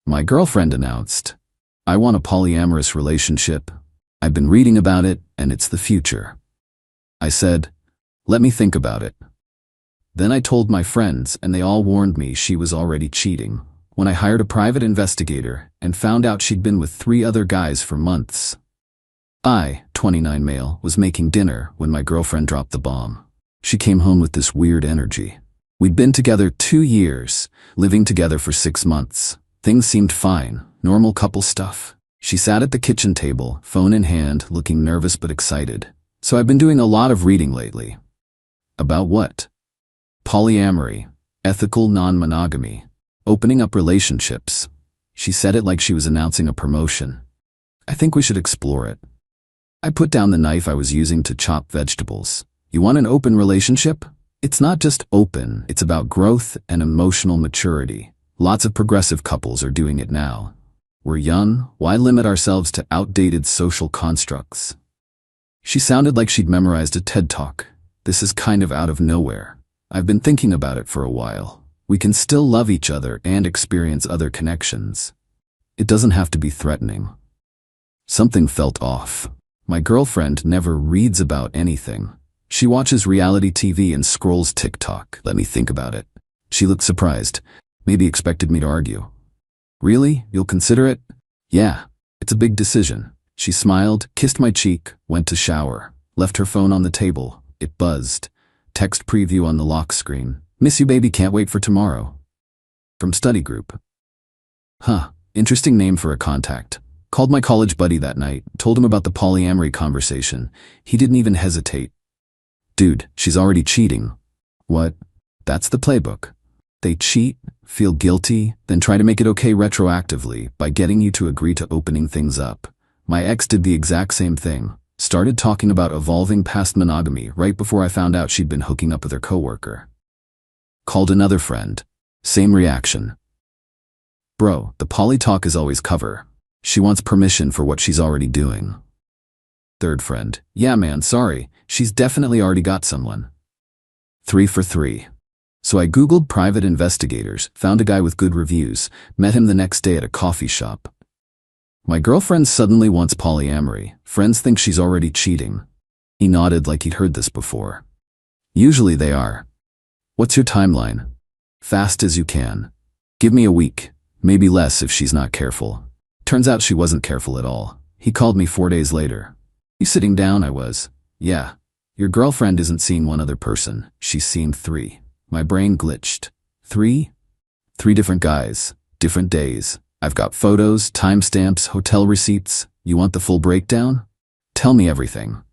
My girlfriend announced, "I want a polyamorous relationship. I've been reading about it, and it's the future." I said, "Let me think about it." Then I told my friends, and they all warned me she was already cheating. When I hired a private investigator and found out she'd been with 3 other guys for months. I, 29 male, was making dinner when my girlfriend dropped the bomb. She came home with this weird energy. We'd been together 2 years, living together for 6 months. Things seemed fine, normal couple stuff. She sat at the kitchen table, phone in hand, looking nervous but excited. "So I've been doing a lot of reading lately." "About what?" "Polyamory, ethical non-monogamy, opening up relationships." She said it like she was announcing a promotion. "I think we should explore it." I put down the knife I was using to chop vegetables. "You want an open relationship? It's not just open, it's about growth and emotional maturity. Lots of progressive couples are doing it now. We're young, why limit ourselves to outdated social constructs?" She sounded like she'd memorized a TED Talk. "This is kind of out of nowhere. I've been thinking about it for a while. We can still love each other and experience other connections. It doesn't have to be threatening." Something felt off. My girlfriend never reads about anything. She watches reality TV and scrolls TikTok. "Let me think about it." She looked surprised, maybe expected me to argue. "Really? You'll consider it?" "Yeah, it's a big decision." She smiled, kissed my cheek, went to shower, left her phone on the table. It buzzed. Text preview on the lock screen. "Miss you, baby, can't wait for tomorrow." From study group. Huh, interesting name for a contact. Called my college buddy that night, told him about the polyamory conversation. He didn't even hesitate. "Dude, she's already cheating." "What?" "That's the playbook. They cheat, feel guilty, then try to make it okay retroactively by getting you to agree to opening things up. My ex did the exact same thing. Started talking about evolving past monogamy right before I found out she'd been hooking up with her coworker. Called another friend. Same reaction. Bro, the poly talk is always cover. She wants permission for what she's already doing. Third friend. Yeah man, sorry. She's definitely already got someone. 3 for 3. So I Googled private investigators, found a guy with good reviews, met him the next day at a coffee shop. My girlfriend suddenly wants polyamory. Friends think she's already cheating. He nodded like he'd heard this before. Usually they are. What's your timeline? Fast as you can. Give me a week, maybe less if she's not careful. Turns out she wasn't careful at all. He called me 4 days later. You sitting down? I was. Yeah. Your girlfriend isn't seeing one other person. She's seeing 3. My brain glitched. 3? 3 different guys, different days. I've got photos, timestamps, hotel receipts. You want the full breakdown? Tell me everything.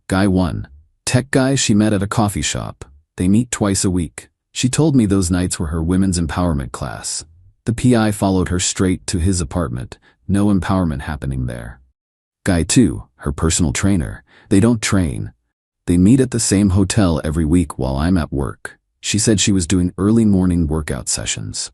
Guy 1. Tech guy she met at a coffee shop. They meet twice a week. She told me those nights were her women's empowerment class. The PI followed her straight to his apartment. No empowerment happening there. Guy 2, her personal trainer. They don't train. They meet at the same hotel every week while I'm at work. She said she was doing early morning workout sessions.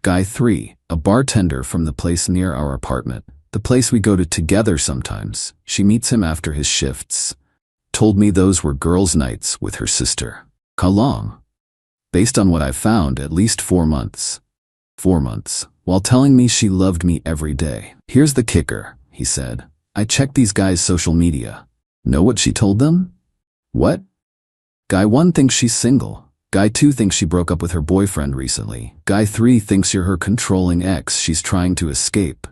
Guy 3, a bartender from the place near our apartment. The place we go to together sometimes. She meets him after his shifts. Told me those were girls' nights with her sister. How long? Based on what I've found, at least 4 months. 4 months, while telling me she loved me every day. Here's the kicker, he said. I checked these guys' social media. Know what she told them? What? Guy 1 thinks she's single. Guy 2 thinks she broke up with her boyfriend recently. Guy 3 thinks you're her controlling ex she's trying to escape.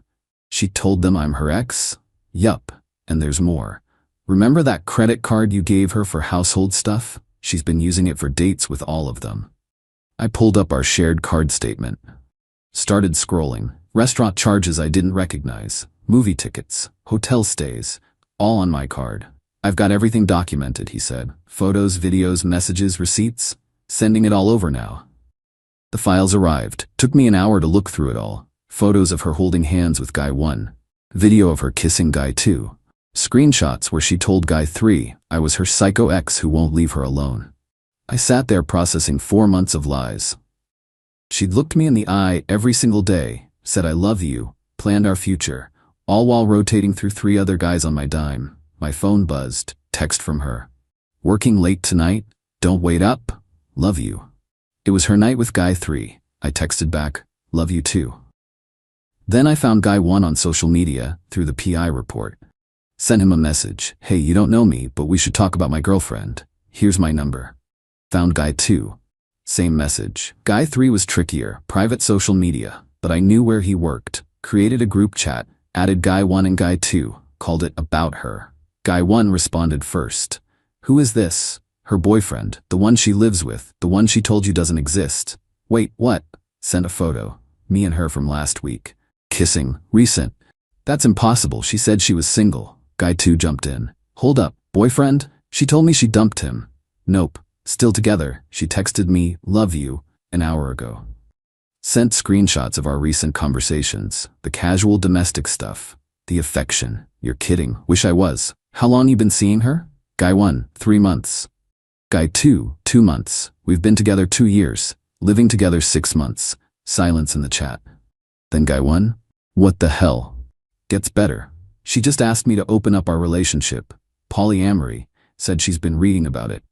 She told them I'm her ex? Yup, and there's more. Remember that credit card you gave her for household stuff? She's been using it for dates with all of them. I pulled up our shared card statement. Started scrolling. Restaurant charges I didn't recognize. Movie tickets. Hotel stays. All on my card. I've got everything documented, he said. Photos, videos, messages, receipts. Sending it all over now. The files arrived. Took me an hour to look through it all. Photos of her holding hands with Guy 1. Video of her kissing Guy 2. Screenshots where she told Guy 3 I was her psycho ex who won't leave her alone. I sat there processing 4 months of lies. She'd looked me in the eye every single day, said I love you, planned our future, all while rotating through 3 other guys on my dime. My phone buzzed. Text from her. Working late tonight? Don't wait up. Love you. It was her night with Guy 3. I texted back, love you too. Then I found guy 1 on social media through the PI report. Sent him a message. Hey, you don't know me, but we should talk about my girlfriend. Here's my number. Found guy 2. Same message. Guy 3 was trickier, private social media, but I knew where he worked. Created a group chat, added guy 1 and guy 2, called it About Her. Guy 1 responded first. Who is this? Her boyfriend, the one she lives with, the one she told you doesn't exist. Wait, what? Sent a photo. Me and her from last week. Kissing, recent. That's impossible, she said she was single. Guy 2 jumped in. Hold up, boyfriend? She told me she dumped him. Nope, still together. She texted me, love you, an hour ago. Sent screenshots of our recent conversations, the casual domestic stuff, the affection. You're kidding, wish I was. How long you been seeing her? Guy 1, 3 months. Guy 2, 2 months. We've been together 2 years, living together 6 months. Silence in the chat. Then guy 1, what the hell? Gets better. She just asked me to open up our relationship. Polyamory, said she's been reading about it.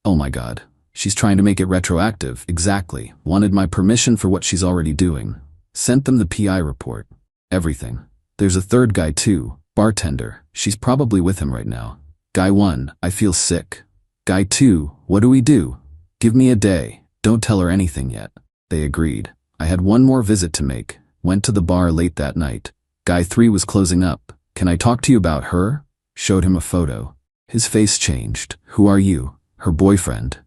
Oh my god. She's trying to make it retroactive, exactly. Wanted my permission for what she's already doing. Sent them the PI report. Everything. There's a third guy too, bartender. She's probably with him right now. Guy 1, I feel sick. Guy 2, what do we do? Give me a day, don't tell her anything yet. They agreed. I had one more visit to make. Went to the bar late that night. Guy 3 was closing up. Can I talk to you about her? Showed him a photo. His face changed. Who are you? Her boyfriend.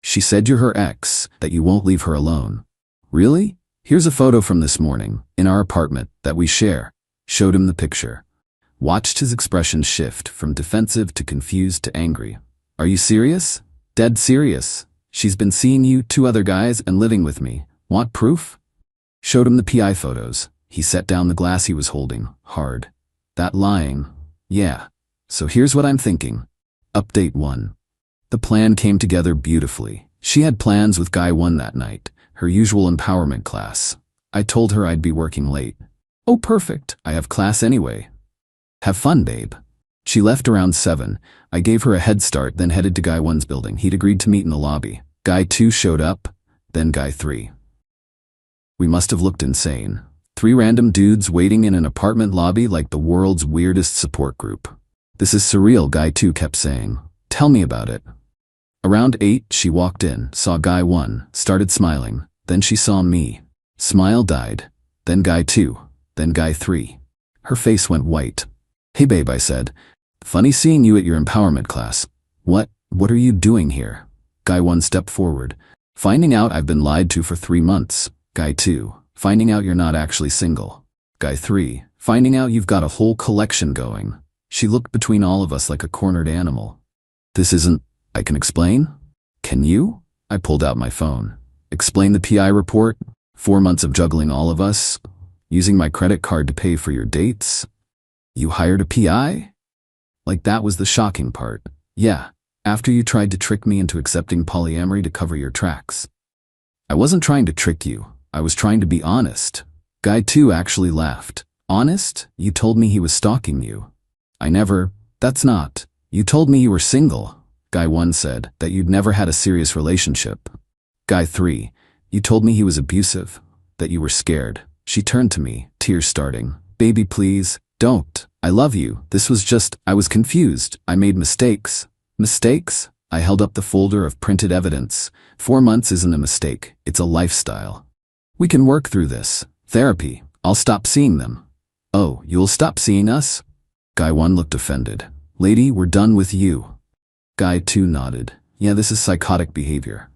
She said you're her ex, that you won't leave her alone. Really? Here's a photo from this morning, in our apartment, that we share. Showed him the picture. Watched his expression shift from defensive to confused to angry. Are you serious? Dead serious. She's been seeing you, 2 other guys, and living with me. Want proof? Showed him the PI photos. He set down the glass he was holding, hard. That lying. Yeah. So here's what I'm thinking. Update 1. The plan came together beautifully. She had plans with guy 1 that night, her usual empowerment class. I told her I'd be working late. Oh, perfect. I have class anyway. Have fun, babe. She left around 7. I gave her a head start, then headed to guy 1's building. He'd agreed to meet in the lobby. Guy 2 showed up, then guy 3. We must have looked insane. 3 random dudes waiting in an apartment lobby like the world's weirdest support group. This is surreal, guy 2 kept saying. Tell me about it. Around 8, she walked in, saw guy 1, started smiling. Then she saw me. Smile died. Then guy 2. Then guy 3. Her face went white. Hey babe, I said. Funny seeing you at your empowerment class. What are you doing here? Guy 1 stepped forward. Finding out I've been lied to for 3 months. Guy 2. Finding out you're not actually single. Guy 3. Finding out you've got a whole collection going. She looked between all of us like a cornered animal. This isn't, I can explain? Can you? I pulled out my phone. Explain the PI report? 4 months of juggling all of us? Using my credit card to pay for your dates? You hired a PI? Like that was the shocking part. Yeah, after you tried to trick me into accepting polyamory to cover your tracks. I wasn't trying to trick you. I was trying to be honest. Guy 2 actually laughed. Honest? You told me he was stalking you. I never. That's not. You told me you were single. Guy 1 said that you'd never had a serious relationship. Guy 3. You told me he was abusive. That you were scared. She turned to me, tears starting. Baby, please, don't. I love you. This was just, I was confused. I made mistakes. Mistakes? I held up the folder of printed evidence. 4 months isn't a mistake. It's a lifestyle. We can work through this. Therapy. I'll stop seeing them. Oh, you'll stop seeing us? Guy 1 looked offended. Lady, we're done with you. Guy 2 nodded. Yeah, this is psychotic behavior.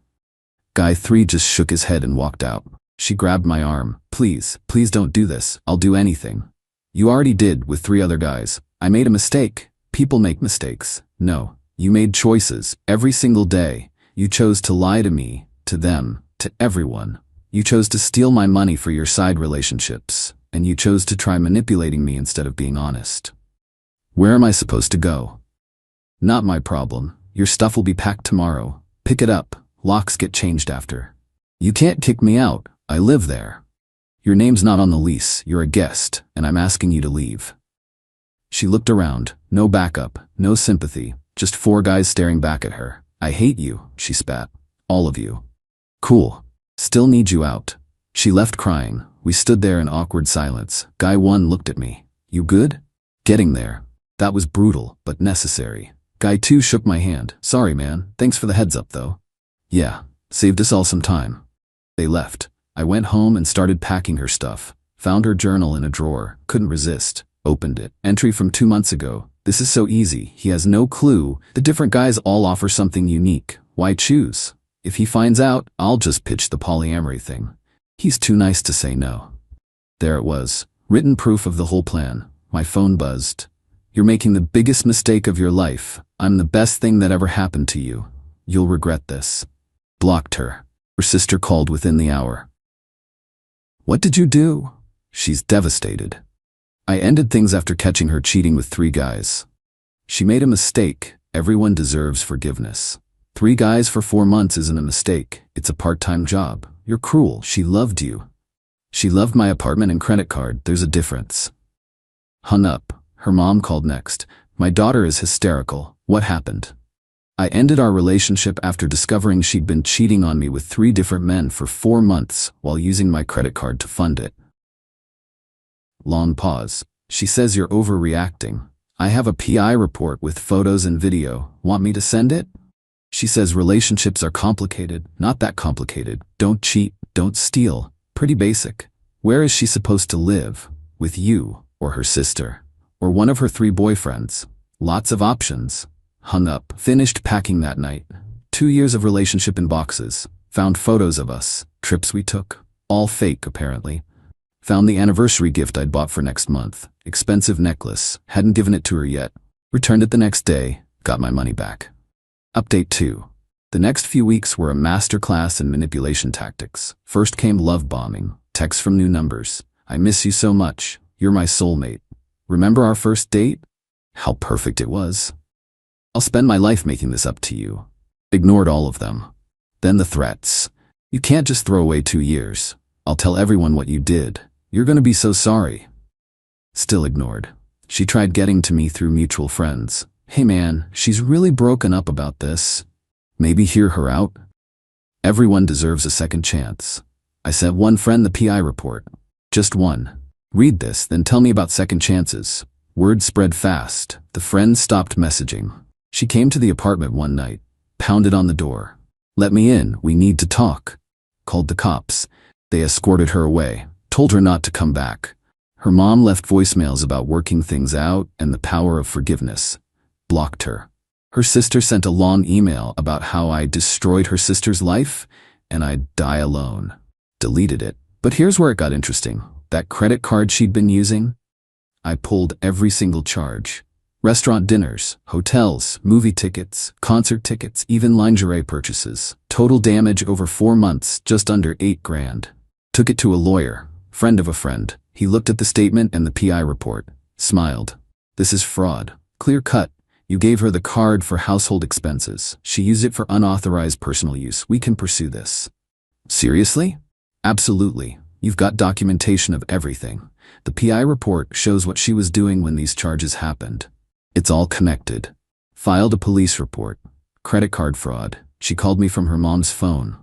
Guy 3 just shook his head and walked out. She grabbed my arm. Please don't do this. I'll do anything. You already did with 3 other guys. I made a mistake. People make mistakes. No, you made choices every single day. You chose to lie to me, to them, to everyone. You chose to steal my money for your side relationships, and you chose to try manipulating me instead of being honest. Where am I supposed to go? Not my problem. Your stuff will be packed tomorrow. Pick it up. Locks get changed after. You can't kick me out. I live there. Your name's not on the lease. You're a guest, and I'm asking you to leave. She looked around. No backup, no sympathy, just 4 guys staring back at her. I hate you, she spat. All of you. Cool. Still need you out. She left crying. We stood there in awkward silence. Guy 1 looked at me. You good? Getting there. That was brutal, but necessary. Guy 2 shook my hand. Sorry, man. Thanks for the heads up, though. Yeah, saved us all some time. They left. I went home and started packing her stuff. Found her journal in a drawer. Couldn't resist. Opened it. Entry from 2 months ago. This is so easy. He has no clue. The different guys all offer something unique. Why choose? If he finds out, I'll just pitch the polyamory thing. He's too nice to say no. There it was. Written proof of the whole plan. My phone buzzed. You're making the biggest mistake of your life. I'm the best thing that ever happened to you. You'll regret this. Blocked her. Her sister called within the hour. What did you do? She's devastated. I ended things after catching her cheating with 3 guys. She made a mistake. Everyone deserves forgiveness. 3 guys for 4 months isn't a mistake. It's a part-time job. You're cruel. She loved you. She loved my apartment and credit card. There's a difference. Hung up. Her mom called next. My daughter is hysterical. What happened? I ended our relationship after discovering she'd been cheating on me with 3 different men for 4 months while using my credit card to fund it. Long pause. She says you're overreacting. I have a PI report with photos and video. Want me to send it? She says relationships are complicated. Not that complicated. Don't cheat. Don't steal. Pretty basic. Where is she supposed to live? With you, or her sister, or one of her 3 boyfriends? Lots of options. Hung up. Finished packing that night. 2 years of relationship in boxes. Found photos of us. Trips we took. All fake, apparently. Found the anniversary gift I'd bought for next month. Expensive necklace. Hadn't given it to her yet. Returned it the next day. Got my money back. Update 2. The next few weeks were a masterclass in manipulation tactics. First came love bombing. Texts from new numbers. I miss you so much. You're my soulmate. Remember our first date? How perfect it was. I'll spend my life making this up to you. Ignored all of them. Then the threats. You can't just throw away 2 years. I'll tell everyone what you did. You're gonna be so sorry. Still ignored. She tried getting to me through mutual friends. Hey man, she's really broken up about this. Maybe hear her out? Everyone deserves a second chance. I sent one friend the PI report. Just one. Read this, then tell me about second chances. Word spread fast. The friend stopped messaging. She came to the apartment one night. Pounded on the door. Let me in, we need to talk. Called the cops. They escorted her away. Told her not to come back. Her mom left voicemails about working things out and the power of forgiveness. Blocked her. Her sister sent a long email about how I destroyed her sister's life and I'd die alone. Deleted it. But here's where it got interesting. That credit card she'd been using? I pulled every single charge. Restaurant dinners, hotels, movie tickets, concert tickets, even lingerie purchases. Total damage over 4 months, just under 8 grand. Took it to a lawyer, friend of a friend. He looked at the statement and the PI report. Smiled. This is fraud. Clear cut. You gave her the card for household expenses. She used it for unauthorized personal use. We can pursue this. Seriously? Absolutely. You've got documentation of everything. The PI report shows what she was doing when these charges happened. It's all connected. Filed a police report. Credit card fraud. She called me from her mom's phone.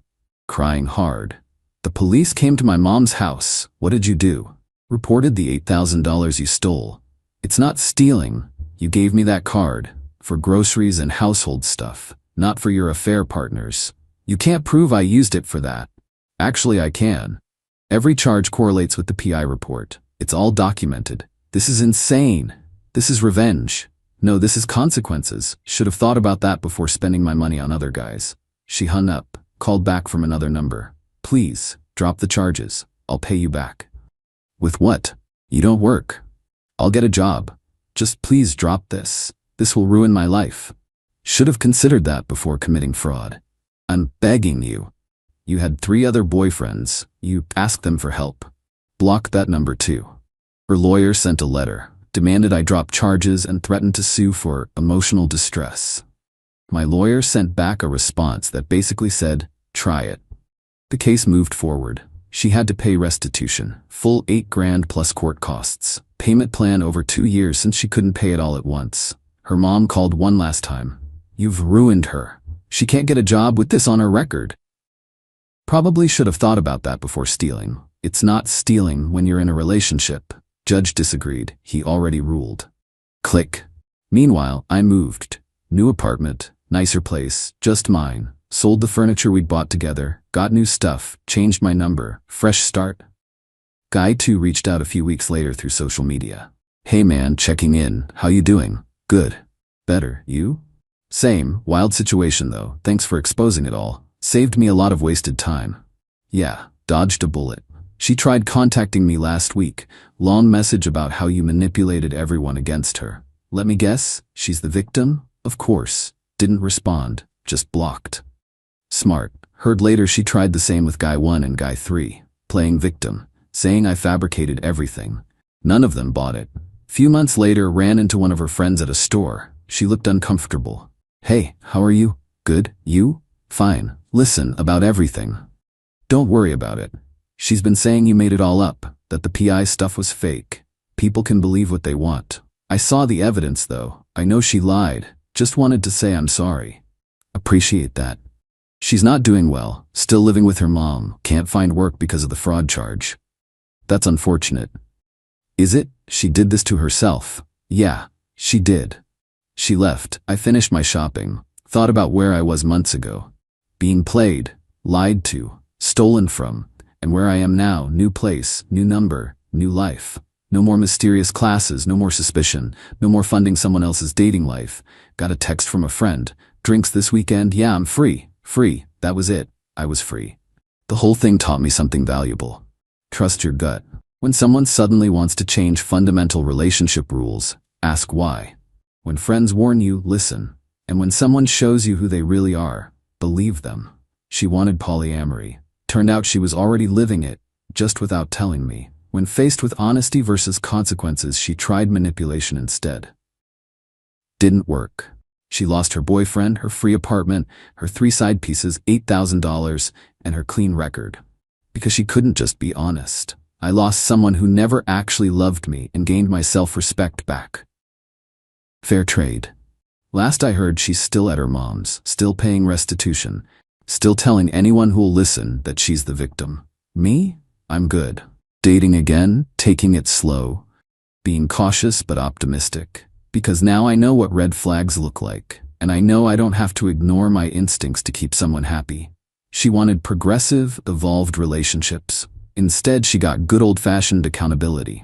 Crying hard. The police came to my mom's house. What did you do? Reported the $8,000 you stole. It's not stealing. You gave me that card. For groceries and household stuff. Not for your affair partners. You can't prove I used it for that. Actually, I can. Every charge correlates with the PI report. It's all documented. This is insane. This is revenge. No, this is consequences. Should have thought about that before spending my money on other guys. She hung up, called back from another number. Please, drop the charges. I'll pay you back. With what? You don't work. I'll get a job. Just please drop this. This will ruin my life. Should have considered that before committing fraud. I'm begging you. You had 3 other boyfriends. You asked them for help. Block that number too. Her lawyer sent a letter. Demanded I drop charges and threatened to sue for emotional distress. My lawyer sent back a response that basically said, try it. The case moved forward. She had to pay restitution, full 8 grand plus court costs. Payment plan over 2 years since she couldn't pay it all at once. Her mom called one last time. You've ruined her. She can't get a job with this on her record. Probably should have thought about that before stealing. It's not stealing when you're in a relationship. Judge disagreed. He already ruled. Click. Meanwhile, I moved. New apartment, nicer place, just mine. Sold the furniture we'd bought together, got new stuff, changed my number, fresh start. Guy 2 reached out a few weeks later through social media. Hey man, checking in, how you doing? Good. Better, you? Same, wild situation though, thanks for exposing it all. Saved me a lot of wasted time. Yeah, dodged a bullet. She tried contacting me last week, long message about how you manipulated everyone against her. Let me guess, she's the victim? Of course. Didn't respond, just blocked. Smart. Heard later she tried the same with Guy 1 and Guy 3, playing victim, saying I fabricated everything. None of them bought it. Few months later, ran into one of her friends at a store. She looked uncomfortable. Hey, how are you? Good, you? Fine. Listen, about everything. Don't worry about it. She's been saying you made it all up, that the PI stuff was fake. People can believe what they want. I saw the evidence though. I know she lied. Just wanted to say I'm sorry. Appreciate that. She's not doing well, still living with her mom, can't find work because of the fraud charge. That's unfortunate. Is it? She did this to herself. Yeah, she did. She left. I finished my shopping. Thought about where I was months ago. Being played, lied to, stolen from, and where I am now, new place, new number, new life. No more mysterious classes, no more suspicion, no more funding someone else's dating life. Got a text from a friend. Drinks this weekend? Yeah, I'm free. Free. That was it. I was free. The whole thing taught me something valuable. Trust your gut. When someone suddenly wants to change fundamental relationship rules, ask why. When friends warn you, listen. And when someone shows you who they really are, believe them. She wanted polyamory. Turned out she was already living it, just without telling me. When faced with honesty versus consequences, she tried manipulation instead. Didn't work. She lost her boyfriend, her free apartment, her 3 side pieces, $8,000, and her clean record. Because she couldn't just be honest. I lost someone who never actually loved me and gained my self-respect back. Fair trade. Last I heard, she's still at her mom's, still paying restitution, still telling anyone who'll listen that she's the victim. Me? I'm good. Dating again, taking it slow, being cautious but optimistic. Because now I know what red flags look like, and I know I don't have to ignore my instincts to keep someone happy. She wanted progressive, evolved relationships. Instead, she got good old-fashioned accountability.